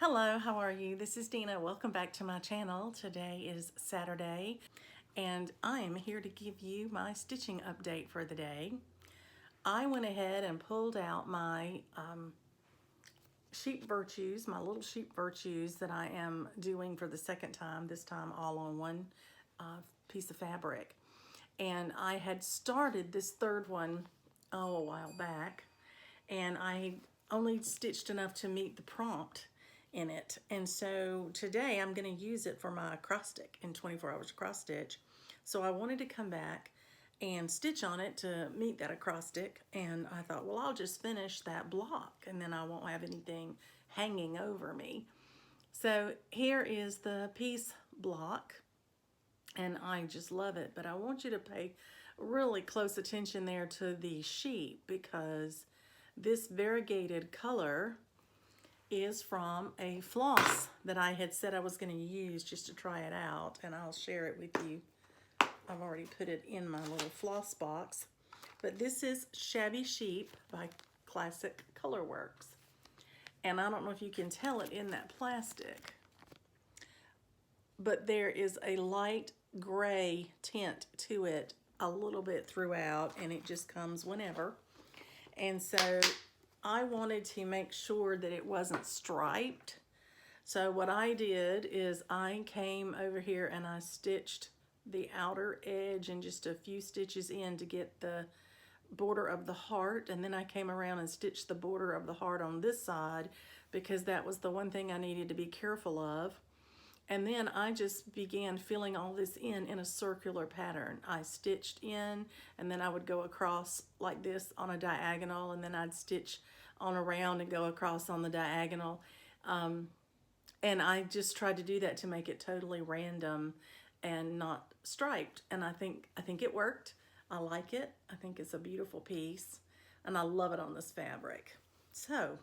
Hello, how are you? This is Dina. Welcome back to my channel. Today is Saturday and I am here to give you my stitching update for the day. I went ahead and pulled out my sheep virtues, my little sheep virtues that I am doing for the second time, this time all on one piece of fabric. And I had started this third one a while back, and I only stitched enough to meet the prompt in it. And so today I'm going to use it for my acrostic in 24 hours cross stitch. So I wanted to come back and stitch on it to meet that acrostic, and I thought, well, I'll just finish that block and then I won't have anything hanging over me. So here is the piece block, and I just love it, but I want you to pay really close attention there to the sheep, because this variegated color is from a floss that I had said I was going to use just to try it out, and I'll share it with you. I've already put it in my little floss box, but this is Shabby Sheep by Classic Colorworks, and I don't know if you can tell it in that plastic, but there is a light gray tint to it a little bit throughout, and it just comes whenever. And so I wanted to make sure that it wasn't striped. So what I did is I came over here and I stitched the outer edge and just a few stitches in to get the border of the heart, and then I came around and stitched the border of the heart on this side because that was the one thing I needed to be careful of. And then I just began filling all this in a circular pattern. I stitched in, and then I would go across like this on a diagonal, and then I'd stitch on around and go across on the diagonal. And I just tried to do that to make it totally random and not striped. And I think it worked. I like it. I think it's a beautiful piece, and I love it on this fabric. So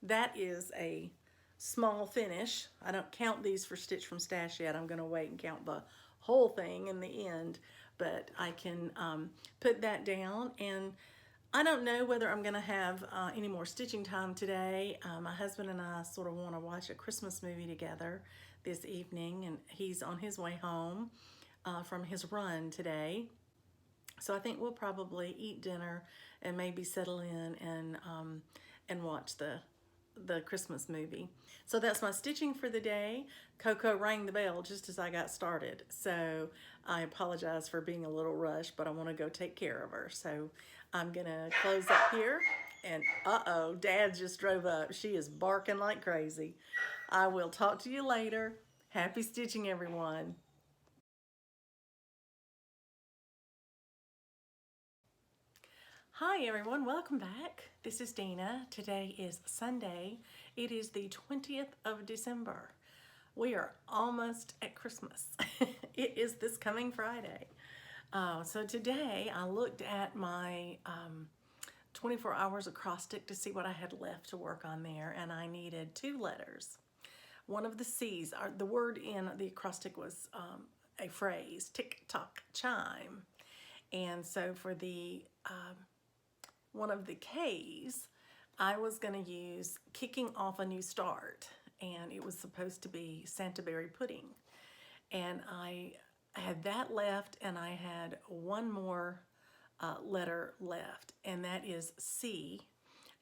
that is a small finish. I don't count these for Stitch from Stash yet. I'm going to wait and count the whole thing in the end, but I can put that down. And I don't know whether I'm going to have any more stitching time today. My husband and I sort of want to watch a Christmas movie together this evening, and he's on his way home from his run today. So I think we'll probably eat dinner and maybe settle in and watch the Christmas movie. So that's my stitching for the day. Coco rang the bell just as I got started, so I apologize for being a little rushed, but I want to go take care of her. So I'm gonna close up here, and uh-oh, Dad just drove up. She is barking like crazy. I will talk to you later. Happy stitching, everyone. Hi everyone, welcome back. This is Dina. Today is Sunday. It is the 20th of December. We are almost at Christmas. It is this coming Friday. So today I looked at my 24 hours acrostic to see what I had left to work on there, and I needed 2 letters. One of the C's, the word in the acrostic was a phrase, tick tock chime. And so for the one of the K's, I was going to use kicking off a new start, and it was supposed to be Santaberry pudding. And I had that left, and I had one more letter left, and that is C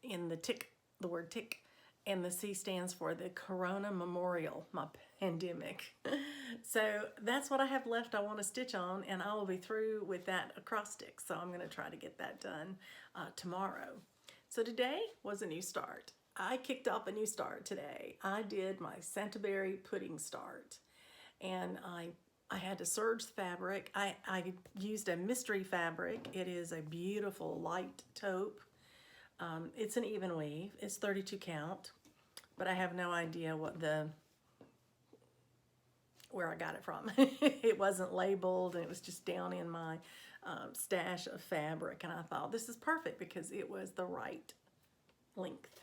in the tick, the word tick, and the C stands for the Corona Memorial, my pandemic. So that's what I have left I want to stitch on, and I will be through with that acrostic. So I'm going to try to get that done tomorrow. So today was a new start. I kicked off a new start today. I did my Santaberry pudding start, and I had to serge the fabric. I used a mystery fabric. It is a beautiful light taupe. It's an even weave. It's 32 count, but I have no idea where I got it from. It wasn't labeled, and it was just down in my stash of fabric, and I thought this is perfect because it was the right length.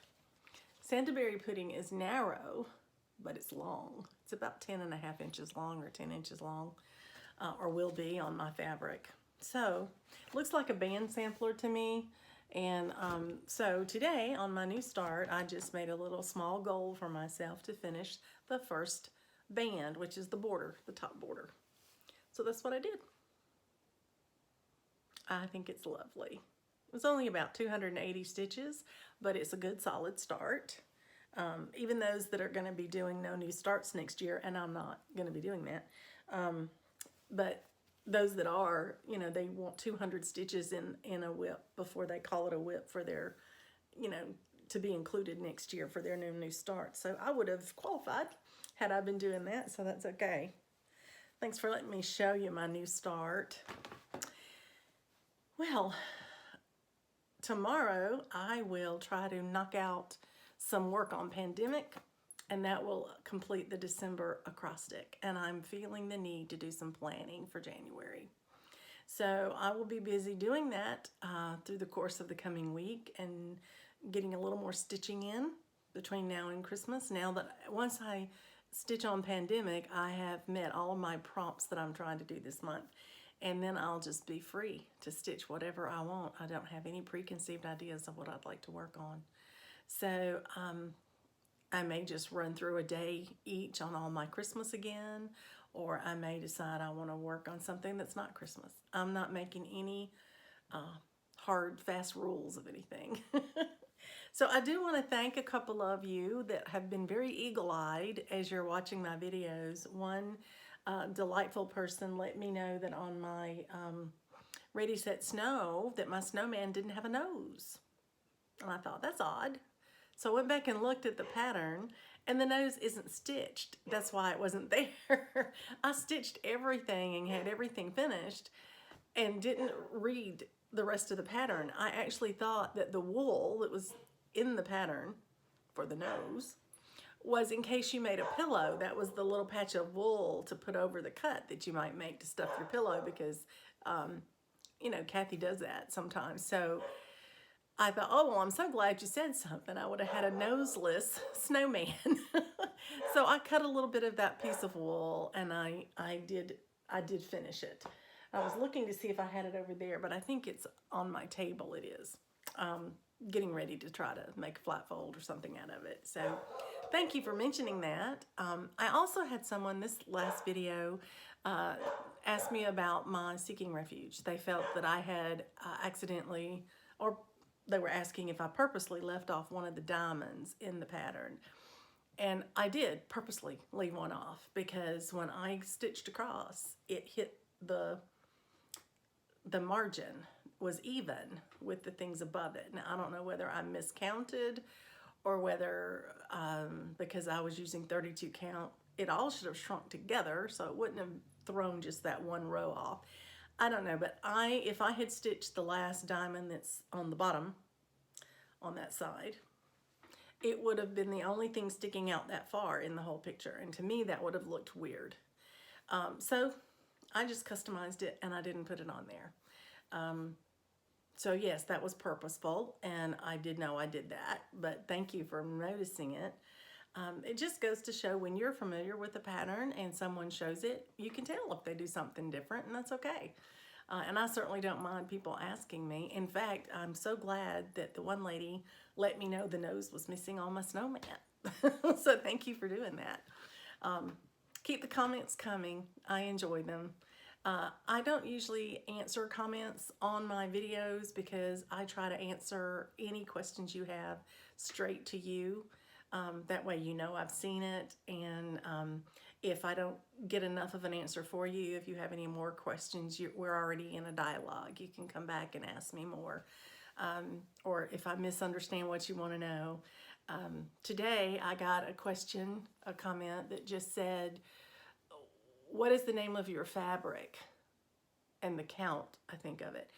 Santaberry pudding is narrow, but it's long. It's about 10.5 inches long, or 10 inches long, or will be on my fabric. So looks like a band sampler to me, And so today on my new start, I just made a little small goal for myself to finish the first band, which is the border, the top border. So that's what I did. I think it's lovely. It was only about 280 stitches, but it's a good solid start. Even those that are going to be doing no new starts next year, and I'm not going to be doing that, but those that are, you know, they want 200 stitches in a whip before they call it a whip for their, you know, to be included next year for their new start. So I would have qualified had I been doing that, so that's okay. Thanks for letting me show you my new start. Well, tomorrow I will try to knock out some work on Pandemic, and that will complete the December acrostic. And I'm feeling the need to do some planning for January. So I will be busy doing that through the course of the coming week and getting a little more stitching in between now and Christmas. Now that once I stitch on Pandemic, I have met all of my prompts that I'm trying to do this month. And then I'll just be free to stitch whatever I want. I don't have any preconceived ideas of what I'd like to work on. So I may just run through a day each on all my Christmas again, or I may decide I want to work on something that's not Christmas. I'm not making any hard, fast rules of anything. So I do want to thank a couple of you that have been very eagle-eyed as you're watching my videos. One delightful person let me know that on my Ready, Set, Snow that my snowman didn't have a nose. And I thought, that's odd. So I went back and looked at the pattern, and the nose isn't stitched. That's why it wasn't there. I stitched everything and had everything finished and didn't read the rest of the pattern. I actually thought that the wool that was in the pattern for the nose was in case you made a pillow. That was the little patch of wool to put over the cut that you might make to stuff your pillow, because, you know, Kathy does that sometimes. So I thought, oh, well, I'm so glad you said something. I would have had a noseless snowman. So I cut a little bit of that piece of wool, and I did finish it. I was looking to see if I had it over there, but I think it's on my table. It is. Getting ready to try to make a flat fold or something out of it. So thank you for mentioning that. I also had someone this last video ask me about my seeking refuge. They felt that I had accidentally, or they were asking if I purposely left off one of the diamonds in the pattern. And I did purposely leave one off, because when I stitched across, it hit the margin was even with the things above it. Now, I don't know whether I miscounted or whether because I was using 32 count, it all should have shrunk together, so it wouldn't have thrown just that one row off. I don't know, but if I had stitched the last diamond that's on the bottom on that side, it would have been the only thing sticking out that far in the whole picture, and to me that would have looked weird. So I just customized it and I didn't put it on there. So yes, that was purposeful, and I did know I did that, but thank you for noticing it. It just goes to show when you're familiar with the pattern and someone shows it, you can tell if they do something different, and that's okay. And I certainly don't mind people asking me. In fact, I'm so glad that the one lady let me know the nose was missing on my snowman. So thank you for doing that. Keep the comments coming. I enjoy them. I don't usually answer comments on my videos because I try to answer any questions you have straight to you. That way you know I've seen it, and if I don't get enough of an answer for you, if you have any more questions, we're already in a dialogue. You can come back and ask me more. Or if I misunderstand what you want to know. Today I got a comment that just said, what is the name of your fabric? And the count, I think, of it.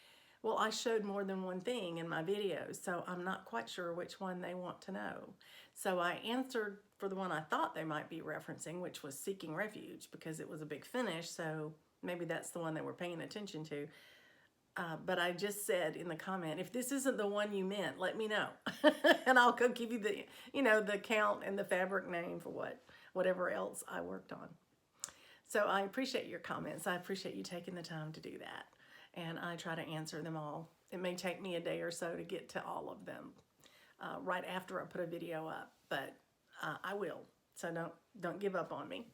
Well, I showed more than one thing in my videos, so I'm not quite sure which one they want to know. So I answered for the one I thought they might be referencing, which was Seeking Refuge, because it was a big finish, so maybe that's the one they were paying attention to. But I just said in the comment, if this isn't the one you meant, let me know. And I'll go give you the count and the fabric name for whatever else I worked on. So I appreciate your comments. I appreciate you taking the time to do that. And I try to answer them all It may take me a day or so to get to all of them right after I put a video up, but I will. So don't give up on me.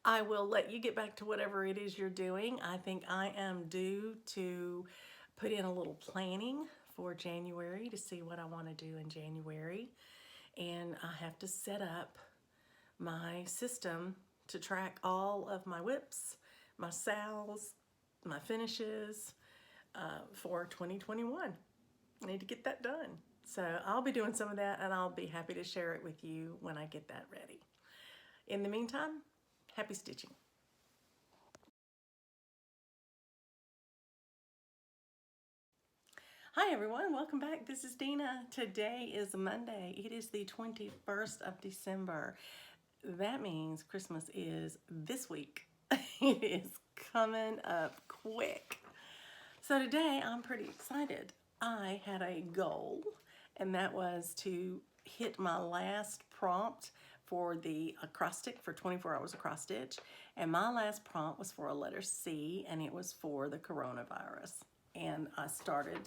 I will let you get back to whatever it is you're doing. I think I am due to put in a little planning for January to see what I want to do in January. And I have to set up my system to track all of my whips, my sals, my finishes for 2021. I need to get that done. So I'll be doing some of that, and I'll be happy to share it with you when I get that ready. In the meantime, happy stitching. Hi everyone, welcome back. This is Dina. Today is Monday. It is the 21st of December. That means Christmas is this week. It is coming up quick. So today I'm pretty excited. I had a goal, and that was to hit my last prompt for the acrostic for 24 hours across stitch. And my last prompt was for a letter C, and it was for the coronavirus. And I started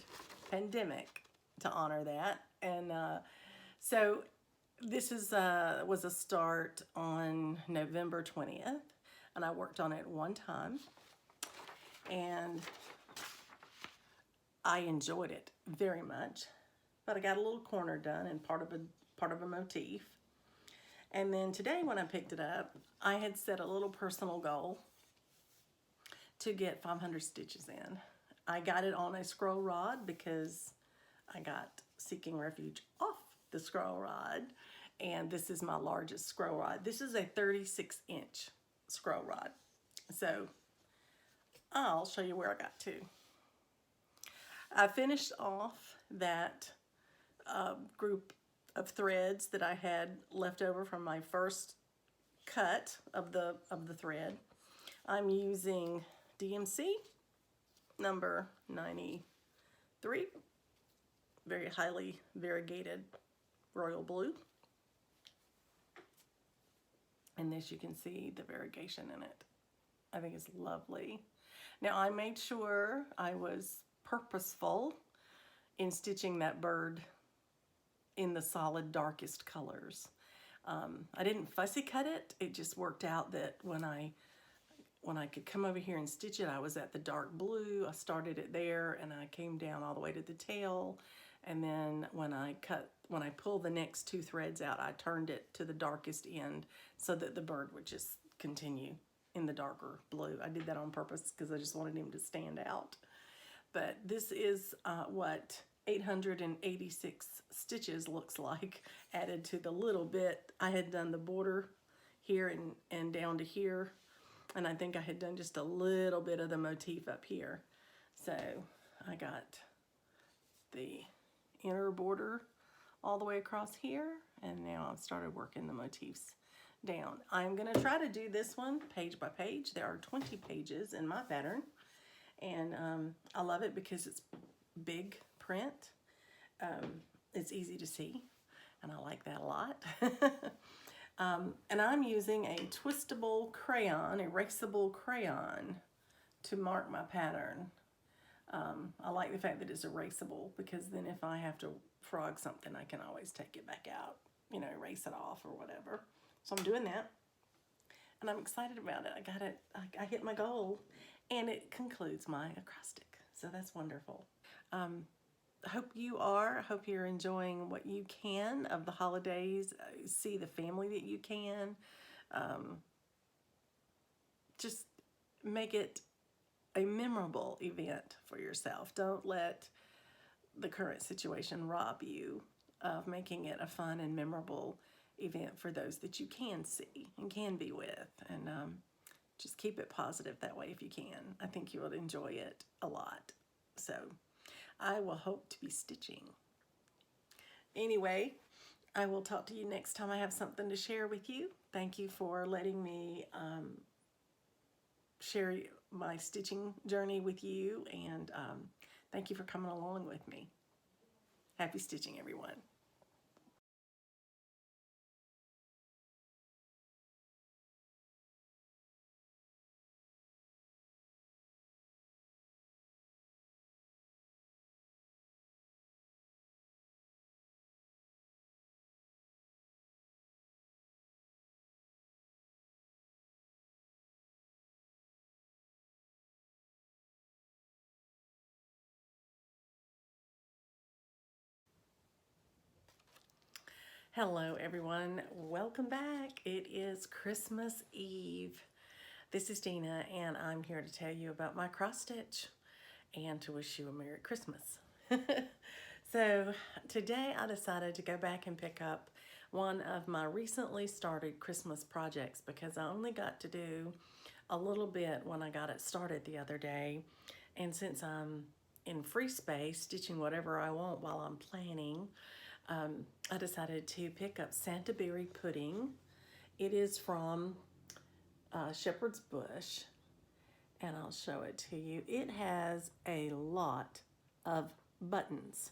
pandemic to honor that. And so this is was a start on November 20th, and I worked on it one time, and I enjoyed it very much. But I got a little corner done and part of a motif. And then today when I picked it up, I had set a little personal goal to get 500 stitches in. I got it on a scroll rod because I got Seeking Refuge off the scroll rod, and this is my largest scroll rod. This is a 36-inch scroll rod. So I'll show you where I got to. I finished off that group of threads that I had left over from my first cut of the thread. I'm using DMC number 93, very highly variegated royal blue. And this, you can see the variegation in it. I think it's lovely. Now I made sure I was purposeful in stitching that bird in the solid darkest colors. I didn't fussy cut it. It just worked out that when I could come over here and stitch it, I was at the dark blue. I started it there, and I came down all the way to the tail. And then when I pulled the next two threads out, I turned it to the darkest end so that the bird would just continue in the darker blue. I did that on purpose because I just wanted him to stand out. But this is what 886 stitches looks like, added to the little bit. I had done the border here and down to here. And I think I had done just a little bit of the motif up here. So I got the inner border all the way across here, and now I've started working the motifs down. I'm gonna try to do this one page by page. There are 20 pages in my pattern, and I love it because it's big print. It's easy to see, and I like that a lot. And I'm using a twistable crayon, erasable crayon, to mark my pattern. I like the fact that it's erasable because then if I have to frog something, I can always take it back out, you know, erase it off or whatever. So I'm doing that, and I'm excited about it. I got it. I hit my goal, and it concludes my acrostic. So that's wonderful. I hope you are. I hope you're enjoying what you can of the holidays. See the family that you can. Just make it a memorable event for yourself. Don't let the current situation rob you of making it a fun and memorable event for those that you can see and can be with. And just keep it positive that way if you can. I think you will enjoy it a lot. So I will hope to be stitching. Anyway, I will talk to you next time I have something to share with you. Thank you for letting me share my stitching journey with you, and thank you for coming along with me. Happy stitching, everyone. Hello everyone, welcome back. It is Christmas Eve. This is Dina and I'm here to tell you about my cross stitch and to wish you a Merry Christmas. So today I decided to go back and pick up one of my recently started Christmas projects because I only got to do a little bit when I got it started the other day. And since I'm in free space stitching whatever I want while I'm planning, I decided to pick up Santaberry pudding. It is from Shepherd's Bush, and I'll show it to you. It has a lot of buttons.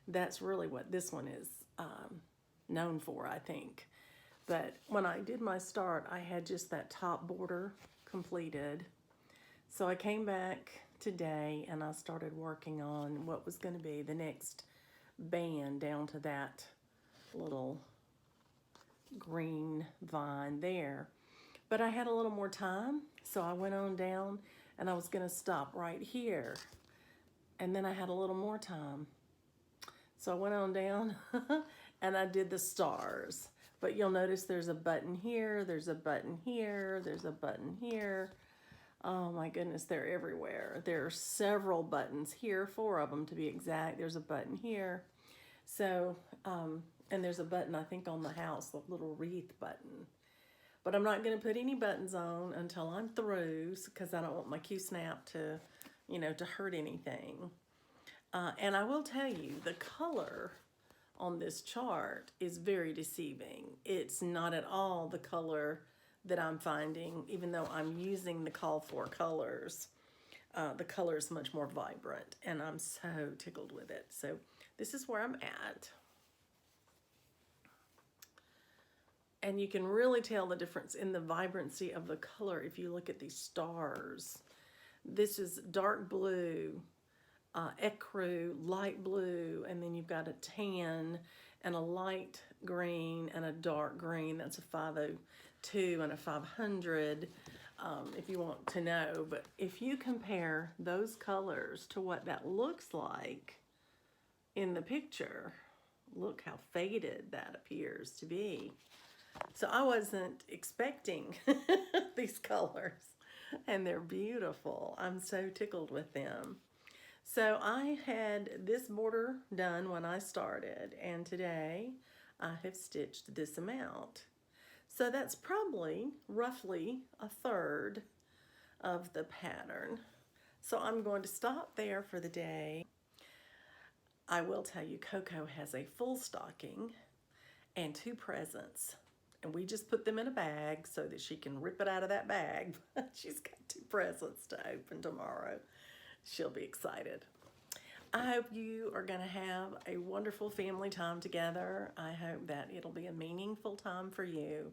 That's really what this one is known for, I think. But when I did my start, I had just that top border completed. So I came back today and I started working on what was going to be the next band down to that little green vine there. But I had a little more time, so I went on down and I was going to stop right here. And then I had a little more time. So I went on down and I did the stars. But you'll notice there's a button here, there's a button here, there's a button here. Oh my goodness, they're everywhere. There are several buttons here, 4 of them to be exact. There's a button here. So, and there's a button I think on the house, the little wreath button. But I'm not going to put any buttons on until I'm through because I don't want my Q-snap to, to hurt anything. And I will tell you, the color on this chart is very deceiving. It's not at all the color that I'm finding, even though I'm using the call for colors. The color is much more vibrant, and I'm so tickled with it. So this is where I'm at. And you can really tell the difference in the vibrancy of the color if you look at these stars. This is dark blue, ecru, light blue, and then you've got a tan and a light green and a dark green. That's a 502 and a 500, if you want to know. But if you compare those colors to what that looks like in the picture, look how faded that appears to be. So I wasn't expecting these colors, and they're beautiful. I'm so tickled with them. So I had this border done when I started, and today I have stitched this amount. So that's probably roughly a third of the pattern. So I'm going to stop there for the day. I will tell you, Coco has a full stocking and 2 presents. And we just put them in a bag so that she can rip it out of that bag. She's got 2 presents to open tomorrow. She'll be excited. I hope you are going to have a wonderful family time together. I hope that it'll be a meaningful time for you.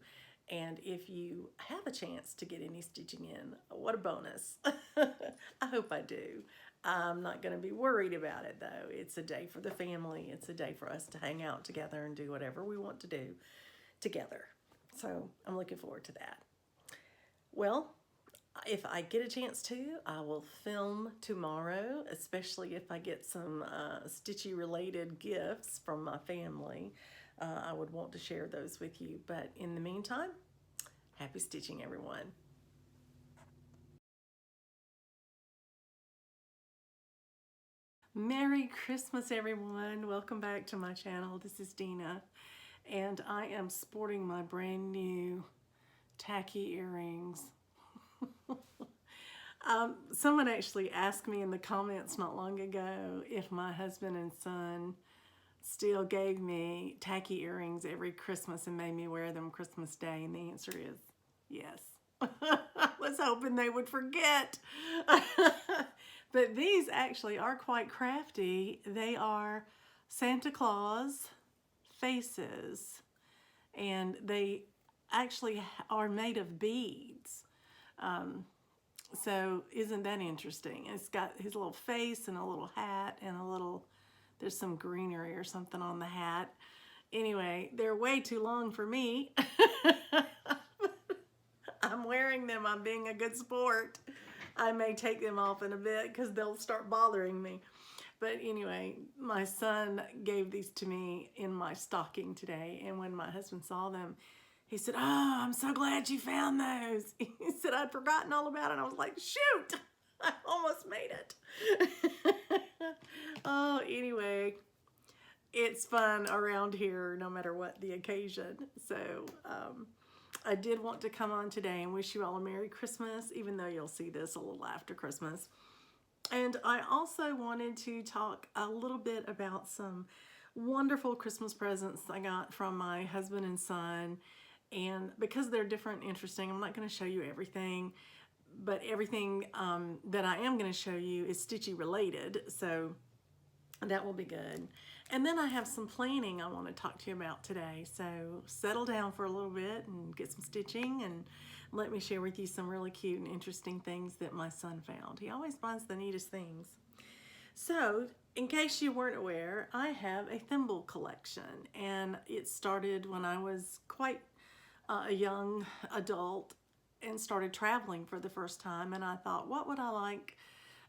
And if you have a chance to get any stitching in, what a bonus. I hope I do. I'm not going to be worried about it, though. It's a day for the family. It's a day for us to hang out together and do whatever we want to do together. So I'm looking forward to that. Well, if I get a chance to, I will film tomorrow, especially if I get some stitchy related gifts from my family. I would want to share those with you. But in the meantime, happy stitching, everyone. Merry Christmas, everyone. Welcome back to my channel. This is Dina, and I am sporting my brand new tacky earrings. Someone actually asked me in the comments not long ago if my husband and son still gave me tacky earrings every Christmas and made me wear them Christmas Day, and the answer is yes. I was hoping they would forget. But these actually are quite crafty. They are Santa Claus faces, and they actually are made of beads. So isn't that interesting? It's got his little face and a little hat and a little, there's some greenery or something on the hat. Anyway, they're way too long for me. I'm wearing them. I'm being a good sport. I may take them off in a bit because they'll start bothering me. But anyway, my son gave these to me in my stocking today, and when my husband saw them, he said, "Oh, I'm so glad you found those." He said, "I'd forgotten all about it." And I was like, shoot, I almost made it. Oh, anyway, it's fun around here no matter what the occasion. So I did want to come on today and wish you all a Merry Christmas, even though you'll see this a little after Christmas. And I also wanted to talk a little bit about some wonderful Christmas presents I got from my husband and son. And because they're different and interesting, I'm not going to show you everything, but everything that I am going to show you is Stitchy related, so that will be good. And then I have some planning I want to talk to you about today, so settle down for a little bit and get some stitching, and let me share with you some really cute and interesting things that my son found. He always finds the neatest things. So, in case you weren't aware, I have a thimble collection, and it started when I was quite a young adult and started traveling for the first time, and I thought, what would I like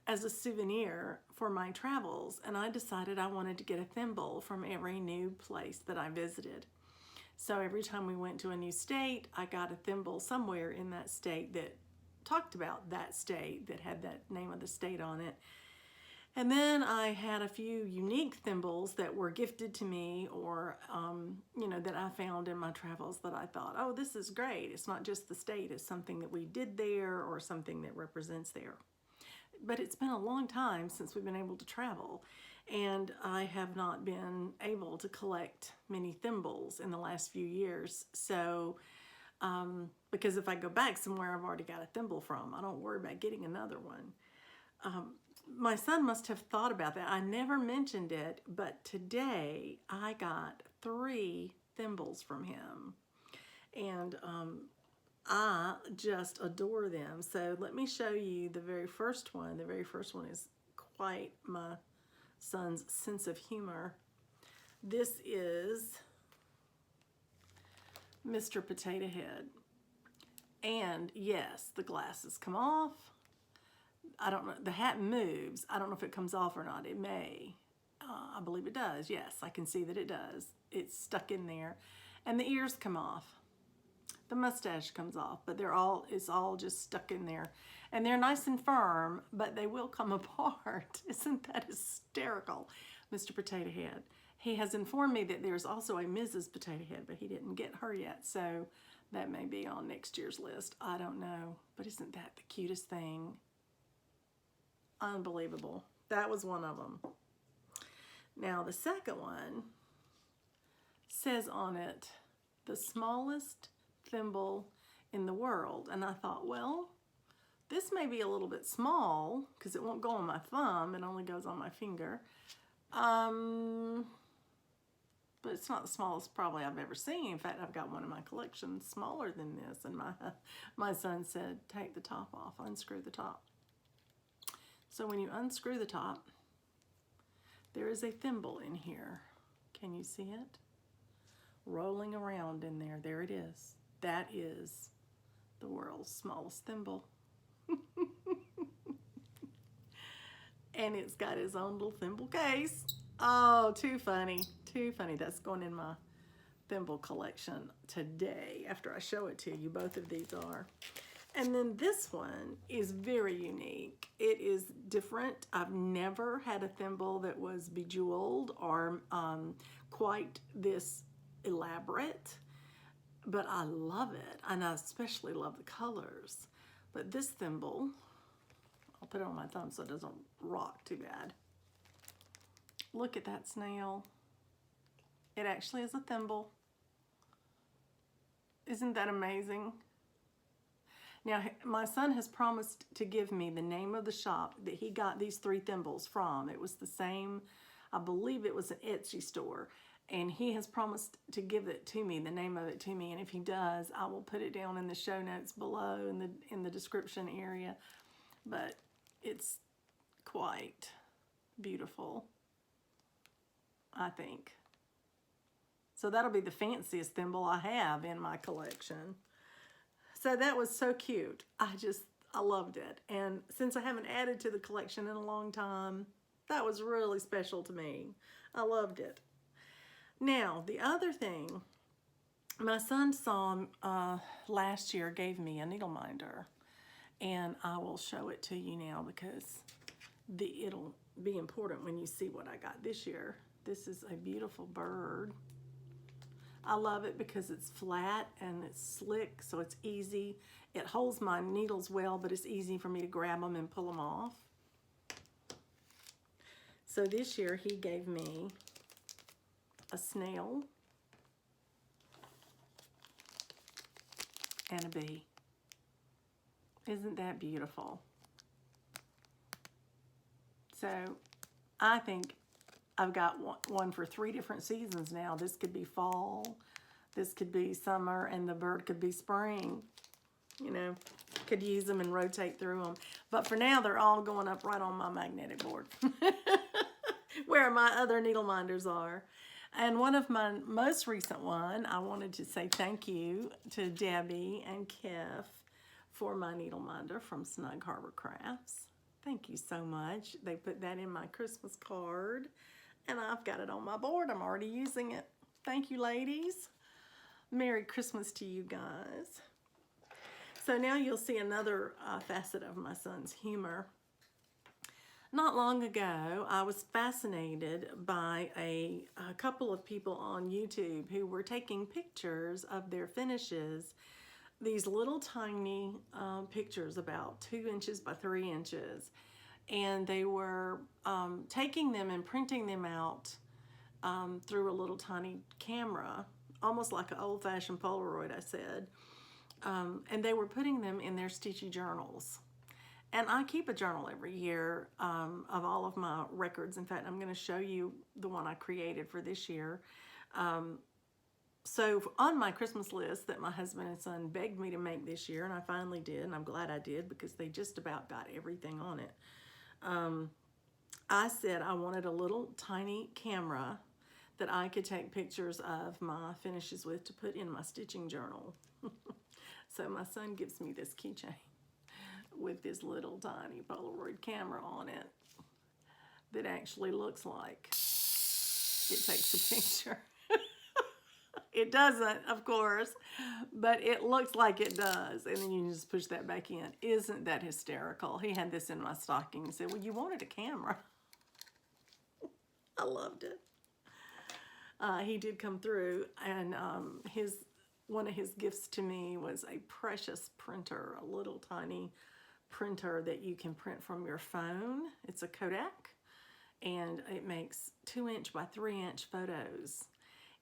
as a souvenir for my travels? And I decided I wanted to get a thimble from every new place that I visited. So every time we went to a new state, I got a thimble somewhere in that state that talked about that state, that had that name of the state on it. And then I had a few unique thimbles that were gifted to me, or, that I found in my travels that I thought, oh, this is great. It's not just the state, it's something that we did there or something that represents there. But it's been a long time since we've been able to travel, and I have not been able to collect many thimbles in the last few years. So, because if I go back somewhere I've already got a thimble from, I don't worry about getting another one. My son must have thought about that. I never mentioned it, but today I got 3 thimbles from him, and I just adore them. So let me show you the very first one. The very first one is quite my son's sense of humor. This is Mr. Potato Head. And yes, the glasses come off. I don't know, the hat moves. I don't know if it comes off or not. It may. I believe it does. Yes, I can see that it does. It's stuck in there. And the ears come off. The mustache comes off, but it's all just stuck in there. And they're nice and firm, but they will come apart. Isn't that hysterical? Mr. Potato Head. He has informed me that there's also a Mrs. Potato Head, but he didn't get her yet, so that may be on next year's list. I don't know, but isn't that the cutest thing? Unbelievable. That was one of them. Now the second one says on it, the smallest thimble in the world. And I thought, well, this may be a little bit small because it won't go on my thumb. It only goes on my finger. But it's not the smallest probably I've ever seen. In fact, I've got one in my collection smaller than this. And my son said, take the top off, unscrew the top. So when you unscrew the top, there is a thimble in here. Can you see it? Rolling around in there. There it is. That is the world's smallest thimble. And it's got his own little thimble case. Oh, too funny. Too funny. That's going in my thimble collection today after I show it to you. Both of these are. And then this one is very unique. It is different. I've never had a thimble that was bejeweled or quite this elaborate, but I love it, and I especially love the colors. But this thimble, I'll put it on my thumb so it doesn't rock too bad. Look at that snail. It actually is a thimble. Isn't that amazing? Now, my son has promised to give me the name of the shop that he got these 3 thimbles from. It was the same, I believe it was an Etsy store. And he has promised to give it to me, the name of it to me. And if he does, I will put it down in the show notes below in the description area. But it's quite beautiful, I think. So that'll be the fanciest thimble I have in my collection. So that was so cute. I loved it. And since I haven't added to the collection in a long time, That was really special to me. I loved it. Now, the other thing, my son saw last year, gave me a needle minder, and I will show it to you now because it'll be important when you see what I got this year. This is a beautiful bird. I love it because it's flat and it's slick, so it's easy. It holds my needles well, but it's easy for me to grab them and pull them off. So this year he gave me a snail and a bee. Isn't that beautiful? So I think I've got one for 3 different seasons now. This could be fall, this could be summer, and the bird could be spring. You know, could use them and rotate through them. But for now, they're all going up right on my magnetic board where my other needle minders are. And one of my most recent one, I wanted to say thank you to Debbie and Kef for my needle minder from Snug Harbor Crafts. Thank you so much. They put that in my Christmas card, and I've got it on my board. I'm already using it. Thank you, ladies. Merry Christmas to you guys. So now you'll see another facet of my son's humor. Not long ago, I was fascinated by a couple of people on YouTube who were taking pictures of their finishes. These little tiny pictures, about 2 inches by 3 inches. And they were taking them and printing them out through a little tiny camera, almost like an old-fashioned Polaroid, I said. And they were putting them in their stitchy journals. And I keep a journal every year of all of my records. In fact, I'm going to show you the one I created for this year. So on my Christmas list that my husband and son begged me to make this year, and I finally did, and I'm glad I did because they just about got everything on it. I said I wanted a little tiny camera that I could take pictures of my finishes with to put in my stitching journal. So my son gives me this keychain with this little tiny Polaroid camera on it that actually looks like it takes a picture. It doesn't, of course, but it looks like it does. And then you just push that back in. Isn't that hysterical? He had this in my stocking and said, well, you wanted a camera. I loved it. He did come through, and one of his gifts to me was a precious printer, a little tiny printer that you can print from your phone. It's a Kodak, and it makes 2-inch by 3-inch photos.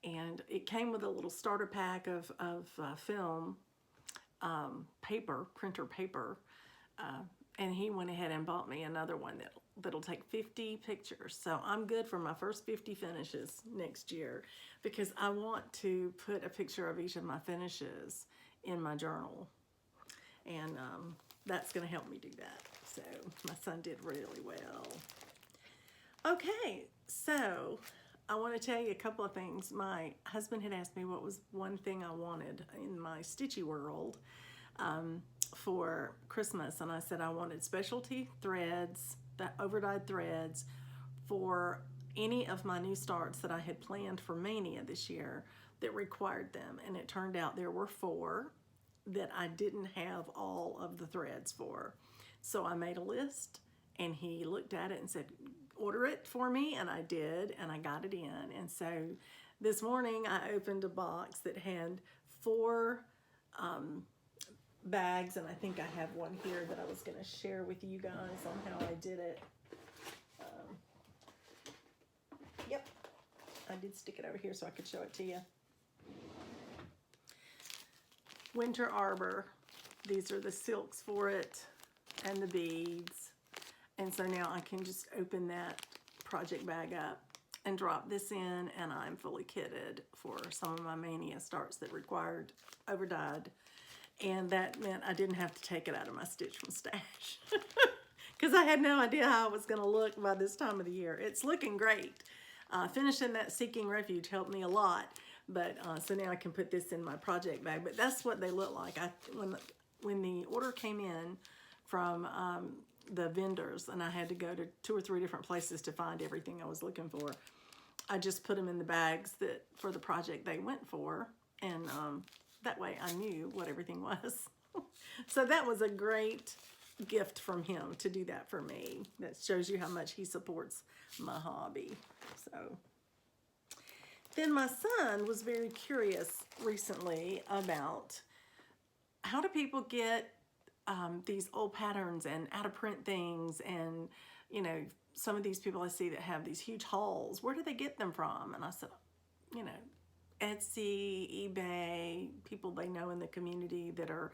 And it came with a little starter pack of film, paper, printer paper, and he went ahead and bought me another one that'll take 50 pictures. So I'm good for my first 50 finishes next year because I want to put a picture of each of my finishes in my journal. And that's going to help me do that. So my son did really well. Okay, so I want to tell you a couple of things. My husband had asked me what was one thing I wanted in my stitchy world for Christmas, and I said I wanted specialty threads, the overdyed threads, for any of my new starts that I had planned for Mania this year that required them. And it turned out there were 4 that I didn't have all of the threads for. So I made a list, and he looked at it and said, order it for me, and I did, and I got it in. And so this morning I opened a box that had 4 bags, and I think I have one here that I was going to share with you guys on how I did it. Yep, I did stick it over here so I could show it to you. Winter Arbor, these are the silks for it and the beads. And so now I can just open that project bag up and drop this in, and I'm fully kitted for some of my Mania starts that required overdyed. And that meant I didn't have to take it out of my stitch from stash because I had no idea how it was going to look by this time of the year. It's looking great. Finishing that Seeking Refuge helped me a lot, but so now I can put this in my project bag. But that's what they look like. When the order came in from the vendors, and I had to go to 2 or 3 different places to find everything I was looking for. I just put them in the bags that for the project they went for, and that way I knew what everything was. So that was a great gift from him to do that for me. That shows you how much he supports my hobby. So then my son was very curious recently about how do people get these old patterns and out of print things, and you know, some of these people I see that have these huge hauls, where do they get them from? And I said, you know, Etsy, eBay, people they know in the community that are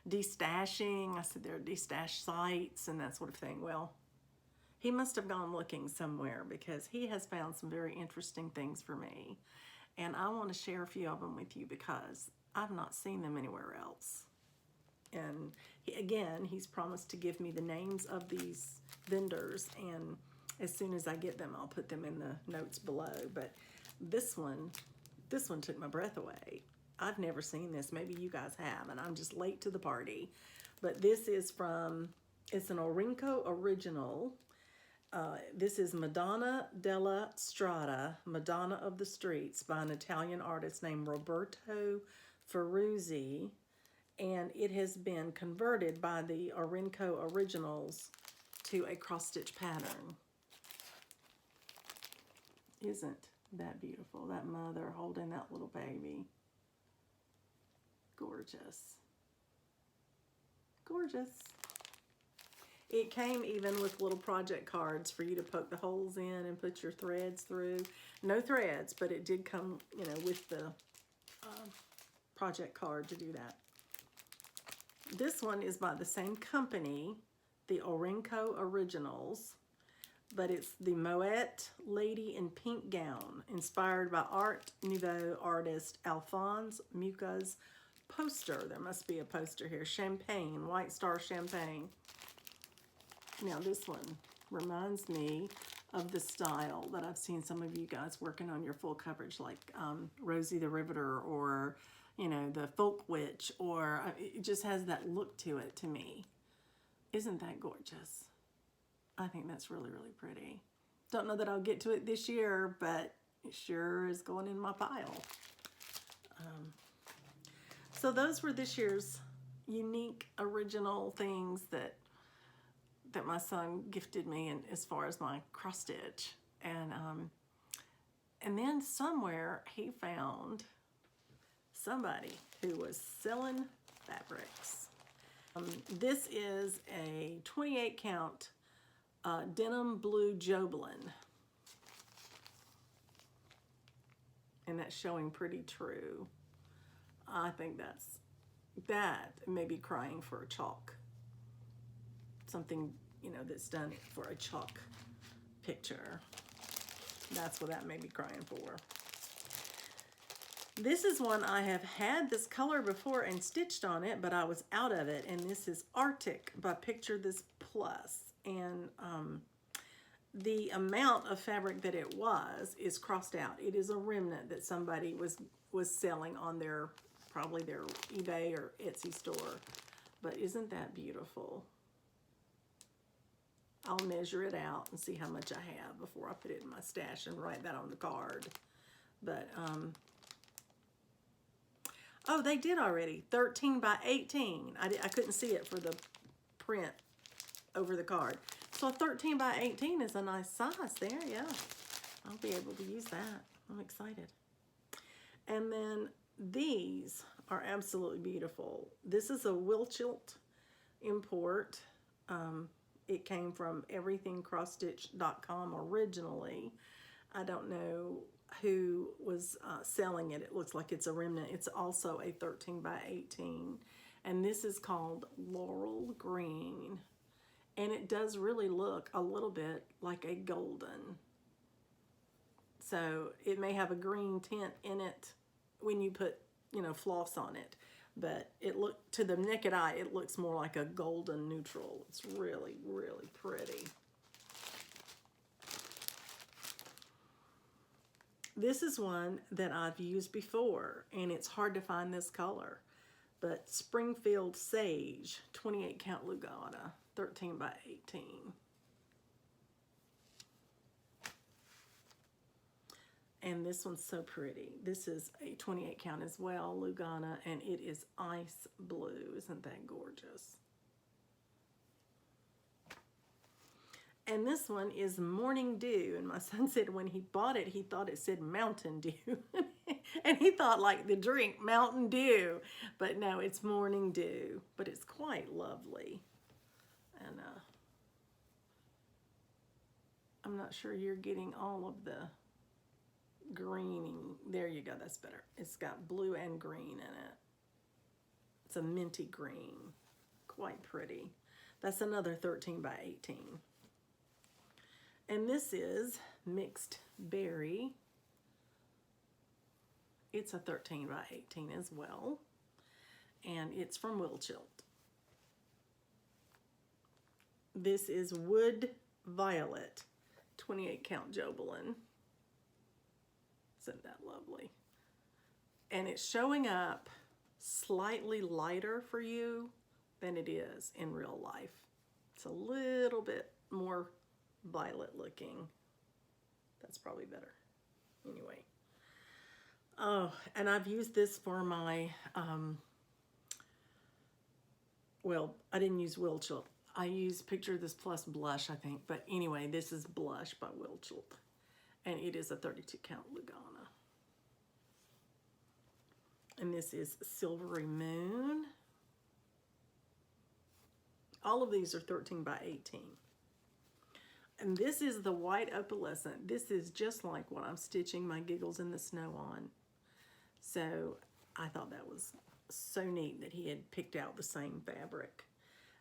destashing. I said there are destash sites and that sort of thing. Well, he must have gone looking somewhere because he has found some very interesting things for me, and I want to share a few of them with you because I've not seen them anywhere else. And he's promised to give me the names of these vendors, and as soon as I get them, I'll put them in the notes below. But this one took my breath away. I've never seen this. Maybe you guys have, and I'm just late to the party. But this is it's an Orinco original. This is Madonna della Strada, Madonna of the Streets, by an Italian artist named Roberto Ferruzzi. And it has been converted by the Orinco Originals to a cross-stitch pattern. Isn't that beautiful? That mother holding that little baby. Gorgeous. Gorgeous. It came even with little project cards for you to poke the holes in and put your threads through. No threads, but it did come, you know, with the project card to do that. This one is by the same company, the Orinco Originals, but it's the Moet Lady in Pink Gown, inspired by Art Nouveau artist Alphonse Muca's poster. There must be a poster here. Champagne, White Star Champagne. Now this one reminds me of the style that I've seen some of you guys working on your full coverage, like Rosie the Riveter, or you know, the Folk Witch, or it just has that look to it to me. Isn't that gorgeous? I think that's really, really pretty. Don't know that I'll get to it this year, but it sure is going in my pile. So those were this year's unique, original things that my son gifted me, and as far as my cross stitch. And then somewhere he found somebody who was selling fabrics. This is a 28 count denim blue Joblin, and that's showing pretty true. I think that may be crying for a chalk, something, you know, that's done for a chalk picture. That's what that may be crying for. This is one I have had this color before and stitched on it, but I was out of it. And this is Arctic by Picture This Plus. And the amount of fabric that it is crossed out. It is a remnant that somebody was selling on probably their eBay or Etsy store. But isn't that beautiful? I'll measure it out and see how much I have before I put it in my stash and write that on the card. But oh, they did already. 13 by 18. I couldn't see it for the print over the card. So 13 by 18 is a nice size there, yeah. I'll be able to use that. I'm excited. And then these are absolutely beautiful. This is a Wilchilt import. It came from everythingcrossstitch.com originally. I don't know who was selling it. It looks like it's a remnant. It's also a 13 by 18. And this is called Laurel Green. And it does really look a little bit like a golden. So it may have a green tint in it when you put, you know, floss on it. But to the naked eye, it looks more like a golden neutral. It's really, really pretty. This is one that I've used before, and it's hard to find this color. But Springfield Sage, 28 count Lugana. 13 by 18. And this one's so pretty. This is a 28 count as well, Lugana, and it is ice blue. Isn't that gorgeous? And this one is Morning Dew. And my son said when he bought it, he thought it said Mountain Dew. And he thought like the drink, Mountain Dew. But no, it's Morning Dew. But it's quite lovely. And I'm not sure you're getting all of the greening. There you go, that's better. It's got blue and green in it. It's a minty green. Quite pretty. That's another 13 by 18. And this is Mixed Berry. It's a 13 by 18 as well. And it's from Wilchilt. This is Wood Violet, 28 count Jobelin. Isn't that lovely? And it's showing up slightly lighter for you than it is in real life. It's a little bit more violet looking. That's probably better. Anyway. Oh, and I've used this for my, well, I didn't use Wilchilt. I used Picture This Plus blush, I think. But anyway, this is Blush by Wilchilt. And it is a 32 count Lugana. And this is Silvery Moon. All of these are 13 by 18. And this is the white opalescent. This is just like what I'm stitching my Giggles in the Snow on. So I thought that was so neat that he had picked out the same fabric.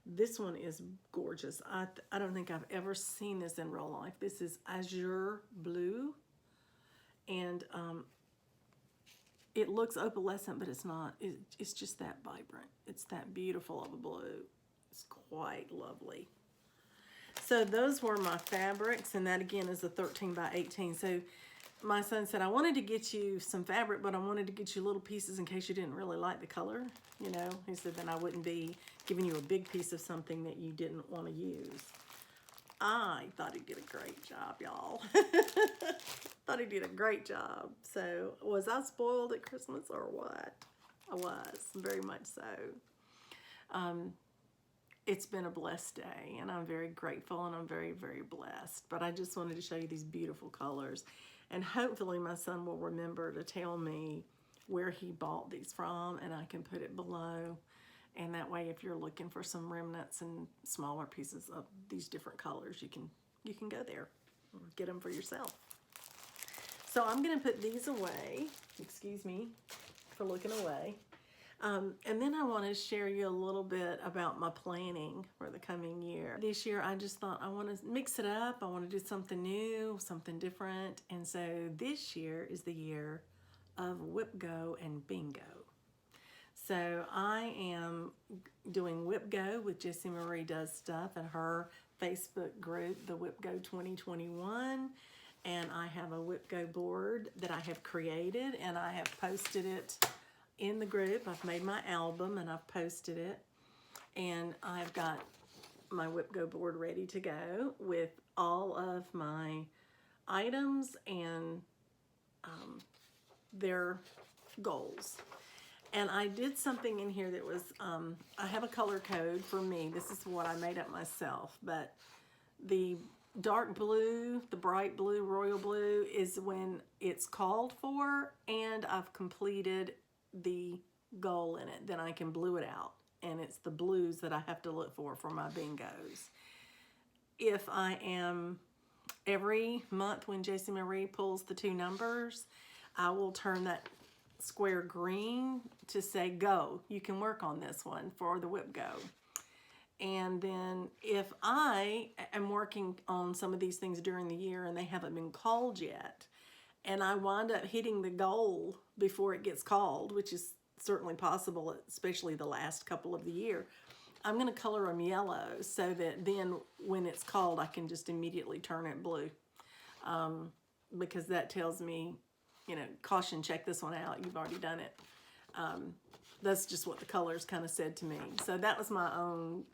This one is gorgeous. I don't think I've ever seen this in real life. This is Azure Blue. And it looks opalescent, but it's not. It's just that vibrant. It's that beautiful of a blue. It's quite lovely. So those were my fabrics, and that again is a 13 by 18. So my son said, I wanted to get you some fabric, but I wanted to get you little pieces in case you didn't really like the color. You know, he said, then I wouldn't be giving you a big piece of something that you didn't want to use. I thought he did a great job, y'all. Thought he did a great job. So was I spoiled at Christmas or what? I was, very much so. It's been a blessed day, and I'm very grateful, and I'm very, very blessed. But I just wanted to show you these beautiful colors. And hopefully my son will remember to tell me where he bought these from, and I can put it below. And that way, if you're looking for some remnants and smaller pieces of these different colors, you can go there or get them for yourself. So I'm going to put these away. Excuse me for looking away. And then I want to share you a little bit about my planning for the coming year. This year, I just thought I want to mix it up. I want to do something new, something different. And so this year is the year of Whip Go and Bingo. So I am doing Whip Go with Jessie Marie Does Stuff at her Facebook group, the Whip Go 2021. And I have a Whip Go board that I have created, and I have posted it in the group. I've made my album and I've posted it, and I've got my Whip Go board ready to go with all of my items and their goals. And I did something in here that was, I have a color code for me. This is what I made up myself, but the dark blue, the bright blue, royal blue is when it's called for and I've completed the goal in it. Then I can blue it out, and it's the blues that I have to look for my bingos. If I am, every month when Jessie Marie pulls the 2 numbers, I will turn that square green to say go. You can work on this one for the Whip Go. And then if I am working on some of these things during the year and they haven't been called yet, and I wind up hitting the goal before it gets called, which is certainly possible, especially the last couple of the year, I'm going to color them yellow so that then when it's called, I can just immediately turn it blue. Because that tells me, you know, caution, check this one out. You've already done it. That's just what the colors kind of said to me. So that was my own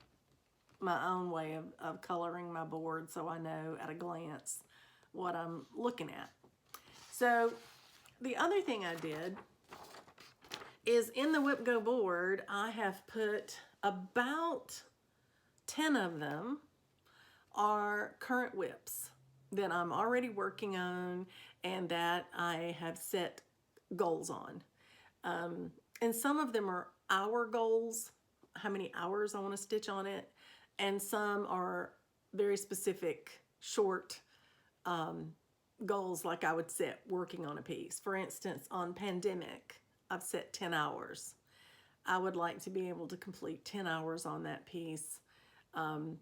my own way of coloring my board so I know at a glance what I'm looking at. So the other thing I did is in the Whip Go board, I have put about 10 of them are current whips that I'm already working on and that I have set goals on. And some of them are hour goals, how many hours I want to stitch on it, and some are very specific, short goals like I would set working on a piece. For instance, on Pandemic, I've set 10 hours. I would like to be able to complete 10 hours on that piece. And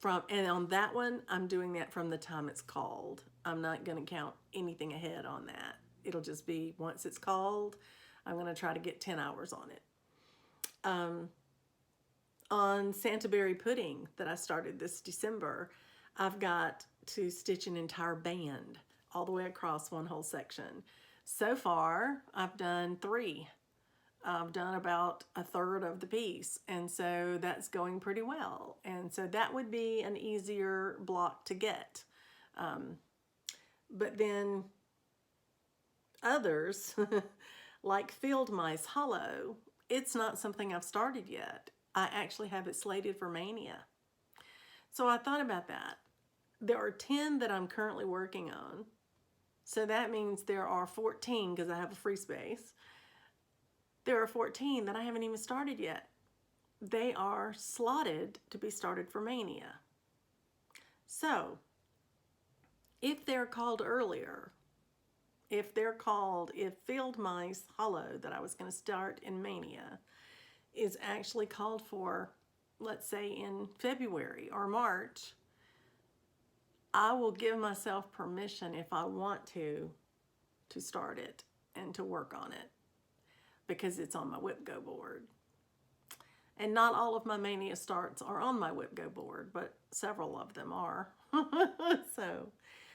on that one, I'm doing that from the time it's called. I'm not going to count anything ahead on that. It'll just be once it's called, I'm going to try to get 10 hours on it. On Santaberry Pudding that I started this December, I've got to stitch an entire band all the way across one whole section. So far, I've done 3. I've done about a third of the piece, and so that's going pretty well. And so that would be an easier block to get. But then others, like Field Mice Hollow, it's not something I've started yet. I actually have it slated for Mania. So I thought about that. There are 10 that I'm currently working on. So that means there are 14, because I have a free space. There are 14 that I haven't even started yet. They are slotted to be started for Mania. So if they're called earlier, if Field Mice Hollow that I was going to start in Mania is actually called for, let's say in February or March, I will give myself permission if I want to start it and to work on it because it's on my Whip Go board. And not all of my Mania starts are on my Whip Go board, but several of them are. So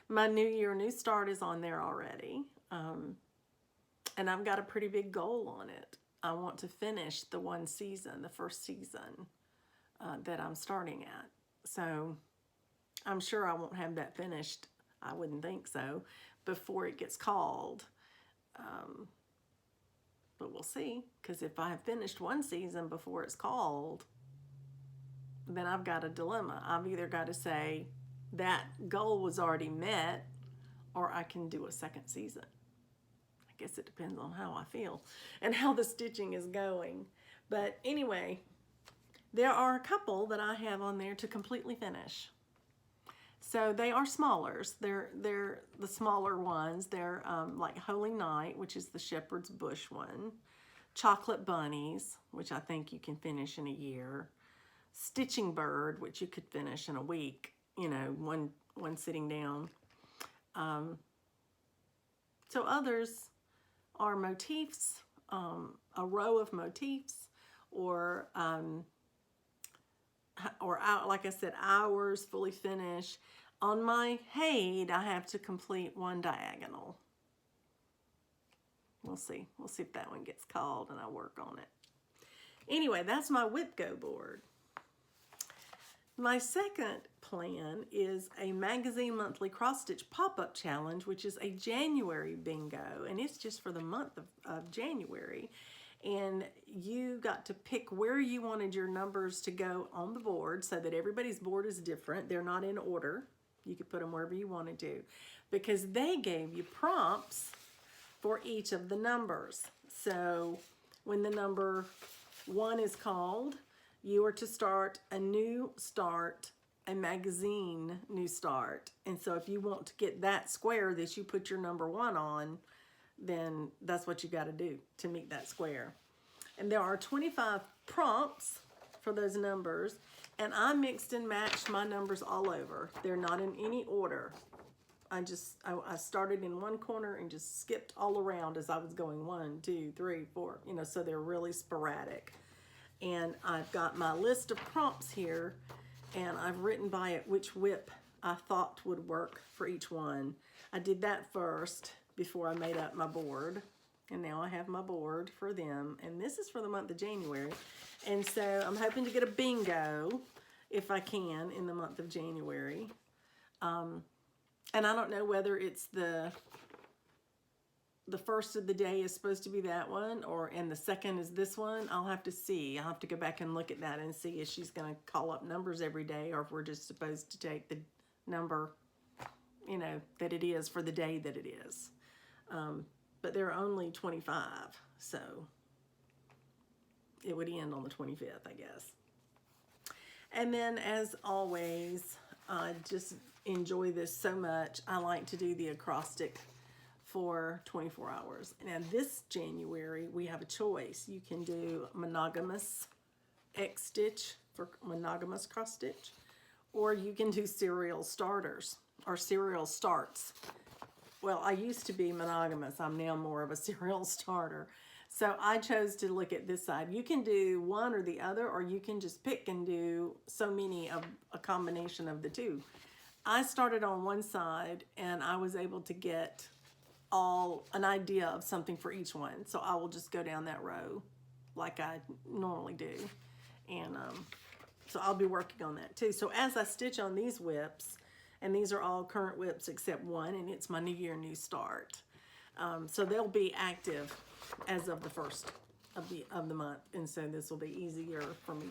my New Year New Start is on there already. And I've got a pretty big goal on it. I want to finish the first season that I'm starting at. So I'm sure I won't have that finished, I wouldn't think so, before it gets called. But we'll see, because if I have finished one season before it's called, then I've got a dilemma. I've either got to say that goal was already met, or I can do a second season. I guess it depends on how I feel and how the stitching is going. But anyway, there are a couple that I have on there to completely finish. So they are smallers. They're the smaller ones. They're like Holy Night, which is the Shepherd's Bush one. Chocolate Bunnies, which I think you can finish in a year. Stitching Bird, which you could finish in a week, you know, one sitting down. So others are motifs, a row of motifs, or like I said, hours fully finished. On my Haid, I have to complete one diagonal. We'll see. We'll see if that one gets called and I work on it. Anyway, that's my Whip Go board. My second plan is a magazine monthly cross stitch pop-up challenge, which is a January bingo, and it's just for the month of January. And you got to pick where you wanted your numbers to go on the board so that everybody's board is different. They're not in order. You could put them wherever you wanted to, because they gave you prompts for each of the numbers. So when the number 1 is called, you are to start a new start, a magazine new start. And so if you want to get that square that you put your number 1 on, then that's what you got to do to meet that square. And there are 25 prompts for those numbers, and I mixed and matched my numbers all over. They're not in any order. I started in one corner and just skipped all around as I was going 1, 2, 3, 4, you know, so they're really sporadic. And I've got my list of prompts here, and I've written by it which whip I thought would work for each one. I did that first before I made up my board, and now I have my board for them, and this is for the month of January. And so I'm hoping to get a bingo if I can in the month of January. And I don't know whether it's the first of the day is supposed to be that one, and the second is this one. I'll have to see. I'll have to go back and look at that and see if she's going to call up numbers every day, or if we're just supposed to take the number, you know, that it is for the day that it is. But there are only 25, so it would end on the 25th, I guess. And then, as always, I just enjoy this so much. I like to do the acrostic for 24 hours. Now, this January, we have a choice. You can do monogamous X stitch for monogamous cross stitch, or you can do serial starters or serial starts. Well, I used to be monogamous. I'm now more of a serial starter. So I chose to look at this side. You can do one or the other, or you can just pick and do so many of a combination of the two. I started on one side, and I was able to get an idea of something for each one. So I will just go down that row like I normally do. And so I'll be working on that too. So as I stitch on these whips, and these are all current whips except one, and it's my New Year, New Start. So they'll be active as of the first of the month, and so this will be easier for me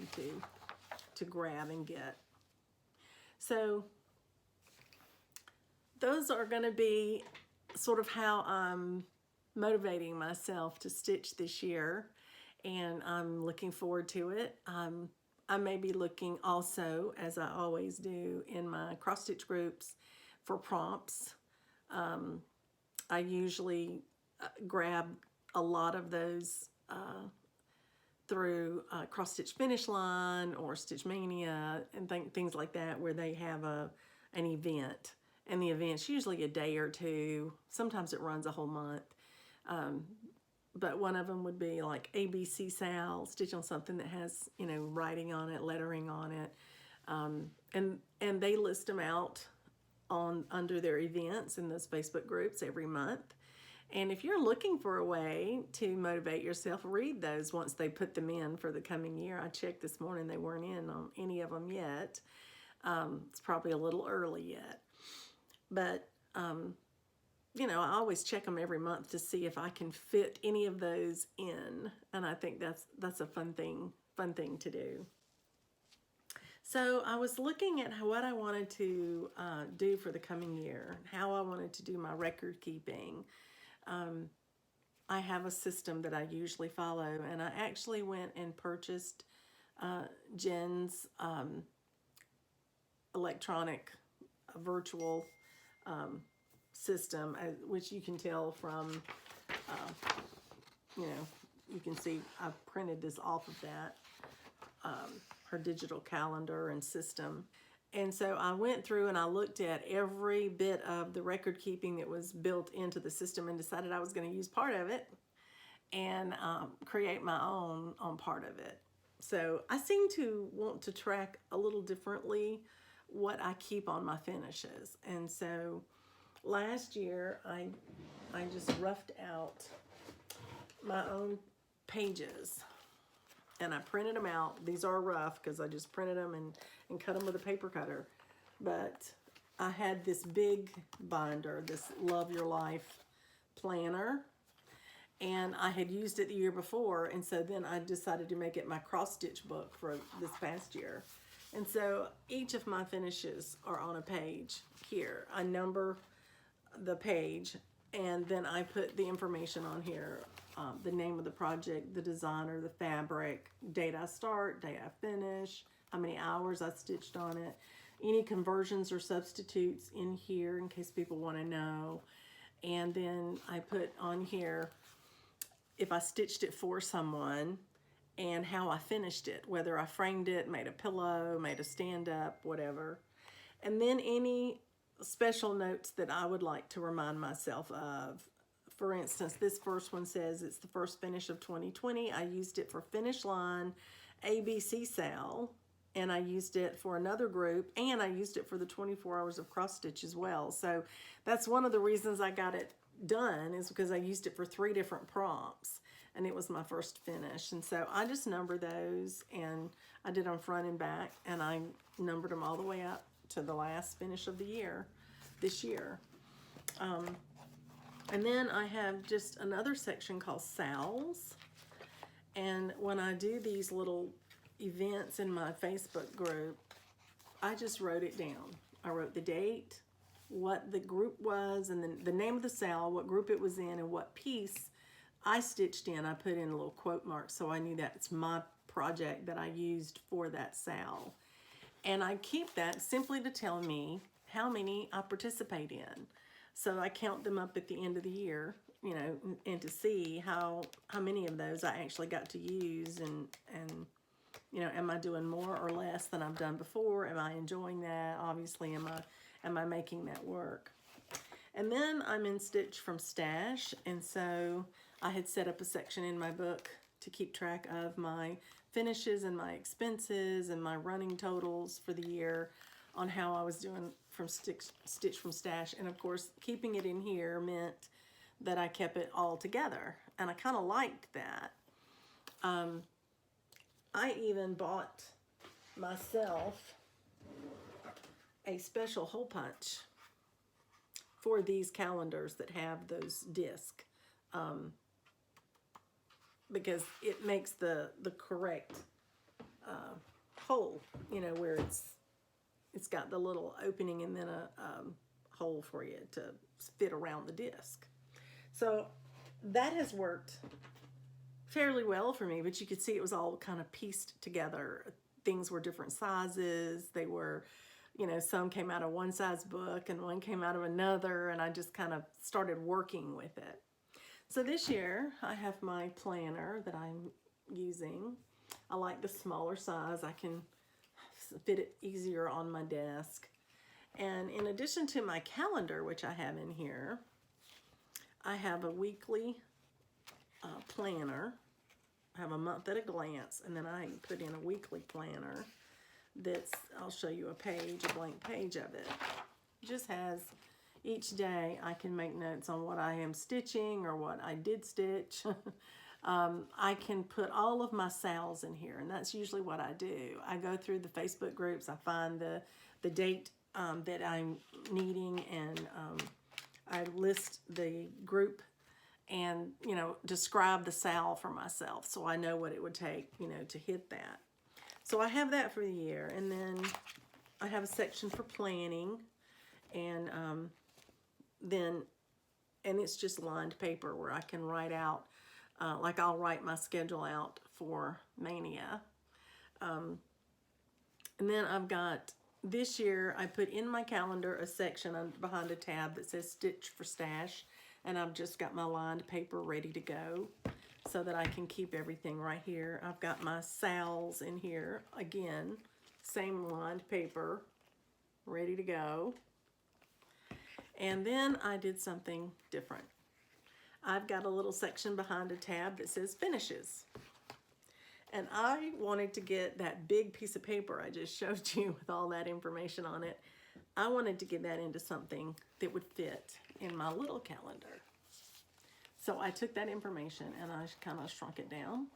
to grab and get. So those are going to be sort of how I'm motivating myself to stitch this year, and I'm looking forward to it. I may be looking also, as I always do in my cross stitch groups, for prompts. I usually grab a lot of those through Cross Stitch Finish Line or Stitch Mania and things like that, where they have an event. And the event's usually a day or two. Sometimes it runs a whole month. But one of them would be like ABC Sal, stitch on something that has, you know, writing on it, lettering on it. And they list them out under their events in those Facebook groups every month. And if you're looking for a way to motivate yourself, read those once they put them in for the coming year. I checked this morning, they weren't in on any of them yet. It's probably a little early yet. But, you know, I always check them every month to see if I can fit any of those in. And I think that's a fun thing to do. So I was looking at what I wanted to do for the coming year, how I wanted to do my record keeping. I have a system that I usually follow, and I actually went and purchased Jen's electronic virtual system, which you can tell from, you know, you can see I printed this off of that, her digital calendar and system. And so I went through and I looked at every bit of the record keeping that was built into the system and decided I was going to use part of it and create my own on part of it. So I seem to want to track a little differently what I keep on my finishes. And so last year I just roughed out my own pages and I printed them out. These are rough because I just printed them and cut them with a paper cutter. But I had this big binder, this Love Your Life planner, and I had used it the year before, and so then I decided to make it my cross stitch book for this past year. And so each of my finishes are on a page here. I number the page, and then I put the information on here, the name of the project, the designer, the fabric, date I start, date I finish, how many hours I stitched on it, any conversions or substitutes in here in case people want to know. And then I put on here if I stitched it for someone and how I finished it, whether I framed it, made a pillow, made a stand-up, whatever. And then any special notes that I would like to remind myself of. For instance, this first one says it's the first finish of 2020. I used it for Finish Line ABC Sal, and I used it for another group, and I used it for the 24 hours of cross stitch as well. So that's one of the reasons I got it done, is because I used it for 3 different prompts. and it was my first finish. And so I just number those, and I did them front and back, and I numbered them all the way up to the last finish of the year, this year. And then I have just another section called Sal's. And when I do these little events in my Facebook group, I just wrote it down. I wrote the date, what the group was, and then the name of the sale, what group it was in, and what piece I stitched in. I put in a little quote mark so I knew that's my project that I used for that sale. And I keep that simply to tell me how many I participate in. So I count them up at the end of the year, you know, and to see how many of those I actually got to use, and you know, am I doing more or less than I've done before? Am I enjoying that? Obviously, am I making that work? And then I'm in Stitch from Stash, and so I had set up a section in my book to keep track of my finishes and my expenses and my running totals for the year on how I was doing from Stitch from Stash. And of course, keeping it in here meant that I kept it all together, and I kind of liked that. I even bought myself a special hole punch for these calendars that have those discs, because it makes the correct hole, you know, where it's got the little opening and then a hole for you to fit around the disc. So that has worked fairly well for me, but you could see it was all kind of pieced together. Things were different sizes. They were, you know, some came out of one size book and one came out of another, and I just kind of started working with it. So this year I have my planner that I'm using. I like the smaller size. I can fit it easier on my desk. And in addition to my calendar, which I have in here, I have a weekly planner. I have a month at a glance, and then I put in a weekly planner that's, I'll show you a page, a blank page of it. It just has, each day I can make notes on what I am stitching or what I did stitch. I can put all of my sales in here, and that's usually what I do. I go through the Facebook groups, I find the date that I'm needing, and I list the group and, you know, describe the sale for myself so I know what it would take, you know, to hit that. So I have that for the year, and then I have a section for planning, and it's just lined paper where I can write out, like I'll write my schedule out for Mania. And then I've got, this year I put in my calendar a section behind a tab that says Stitch for Stash, and I've just got my lined paper ready to go so that I can keep everything right here. I've got my sales in here, again, same lined paper, ready to go. And then I did something different. I've got a little section behind a tab that says Finishes. And I wanted to get that big piece of paper I just showed you with all that information on it. I wanted to get that into something that would fit in my little calendar. So I took that information and I kind of shrunk it down.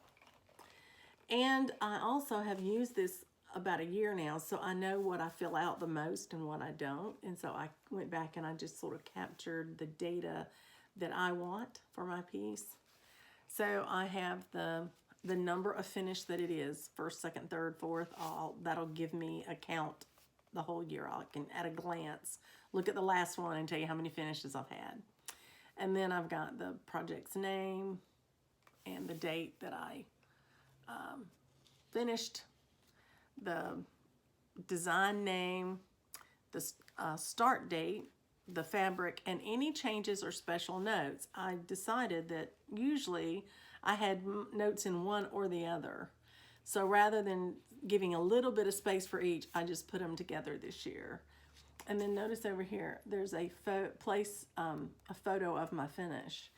And I also have used this about a year now, so I know what I fill out the most and what I don't. And so I went back and I just sort of captured the data that I want for my piece. So I have the number of finish that it is, first, second, third, fourth, all. That'll give me a count the whole year. I can, at a glance, look at the last one and tell you how many finishes I've had. And then I've got the project's name and the date that I finished, the design name, the start date, the fabric, and any changes or special notes. I decided that usually I had notes in one or the other. So rather than giving a little bit of space for each, I just put them together this year. And then notice over here, there's a photo of my finish.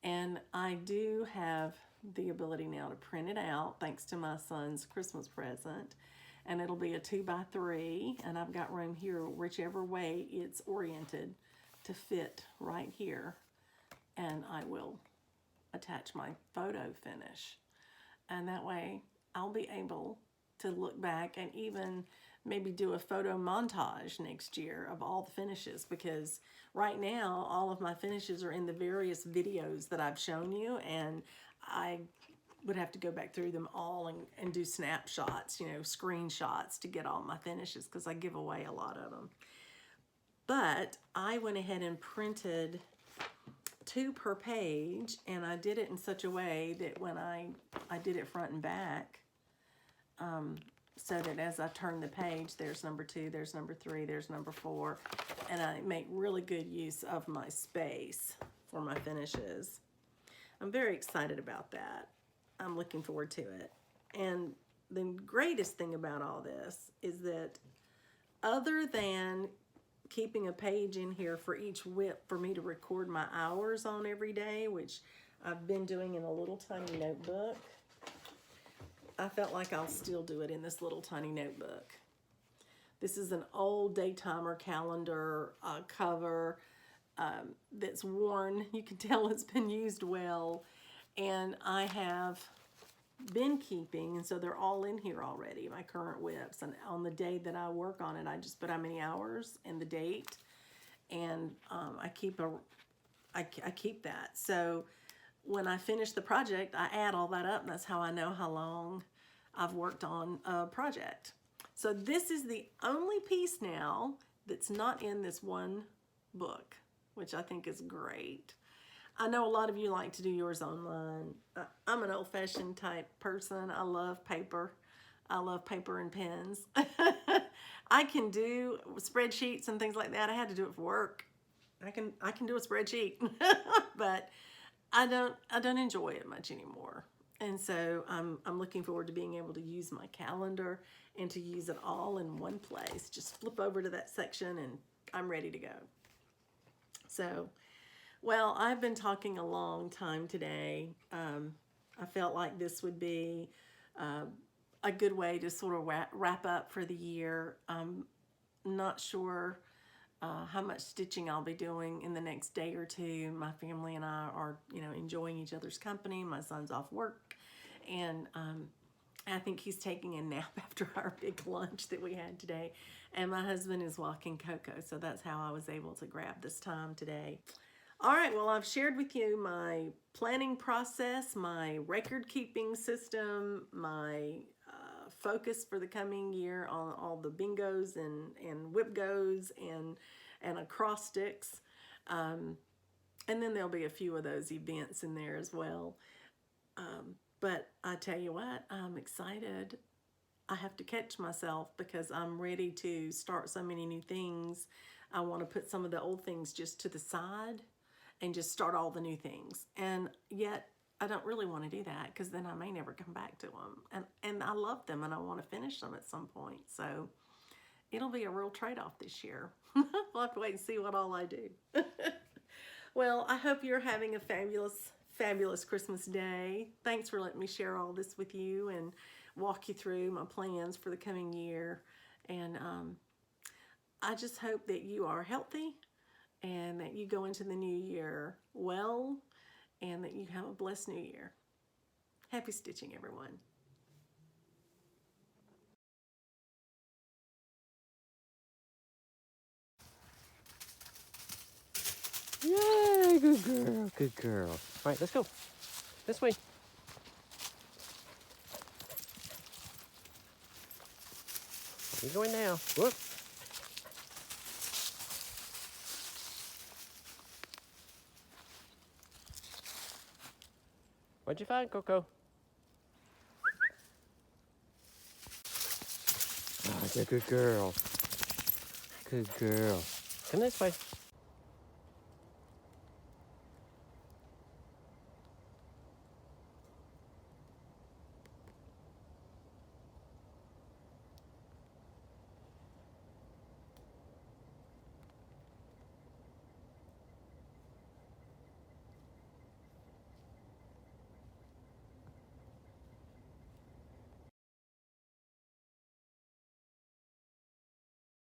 And I do have the ability now to print it out, thanks to my son's Christmas present. And it'll be a 2x3, and I've got room here, whichever way it's oriented, to fit right here. And I will attach my photo finish. And that way I'll be able to look back and even maybe do a photo montage next year of all the finishes, because right now all of my finishes are in the various videos that I've shown you, and I would have to go back through them all and do snapshots, screenshots to get all my finishes, because I give away a lot of them. But I went ahead and printed 2 per page, and I did it in such a way that when I did it front and back, so that as I turn the page, there's number 2, there's number 3, there's number 4, and I make really good use of my space for my finishes. I'm very excited about that. I'm looking forward to it. And the greatest thing about all this is that other than keeping a page in here for each whip for me to record my hours on every day, which I've been doing in a little tiny notebook, I felt like I'll still do it in this little tiny notebook. This is an old Daytimer calendar cover that's worn. You can tell it's been used well. And I have been keeping, and so they're all in here already, my current whips. And on the day that I work on it, I just put how many hours and the date, and I keep that. So when I finish the project, I add all that up, and that's how I know how long I've worked on a project. So this is the only piece now that's not in this one book, which I think is great. I know a lot of you like to do yours online. I'm an old-fashioned type person. I love paper. I love paper and pens. I can do spreadsheets and things like that. I had to do it for work. I can do a spreadsheet, but I don't enjoy it much anymore. And so I'm looking forward to being able to use my calendar and to use it all in one place. Just flip over to that section and I'm ready to go. So, well, I've been talking a long time today. I felt like this would be a good way to sort of wrap up for the year. I'm not sure how much stitching I'll be doing in the next day or two. My family and I are, enjoying each other's company. My son's off work, and I think he's taking a nap after our big lunch that we had today. And my husband is walking Coco, so that's how I was able to grab this time today. All right, well, I've shared with you my planning process, my record-keeping system, my focus for the coming year on all the bingos and whip goes and acrostics. And then there'll be a few of those events in there as well. But I tell you what, I'm excited. I have to catch myself because I'm ready to start so many new things. I want to put some of the old things just to the side and just start all the new things. And yet I don't really want to do that because then I may never come back to them. And I love them and I want to finish them at some point. So it'll be a real trade-off this year. We'll have to wait and see what all I do. Well, I hope you're having a fabulous, fabulous Christmas day. Thanks for letting me share all this with you and walk you through my plans for the coming year. And I just hope that you are healthy and that you go into the new year well, and that you have a blessed new year. Happy stitching, everyone. Yay, good girl, good girl. All right, let's go. This way. You're going now. Whoop. What'd you find, Coco? Oh, you're a good girl. Good girl. Come this way.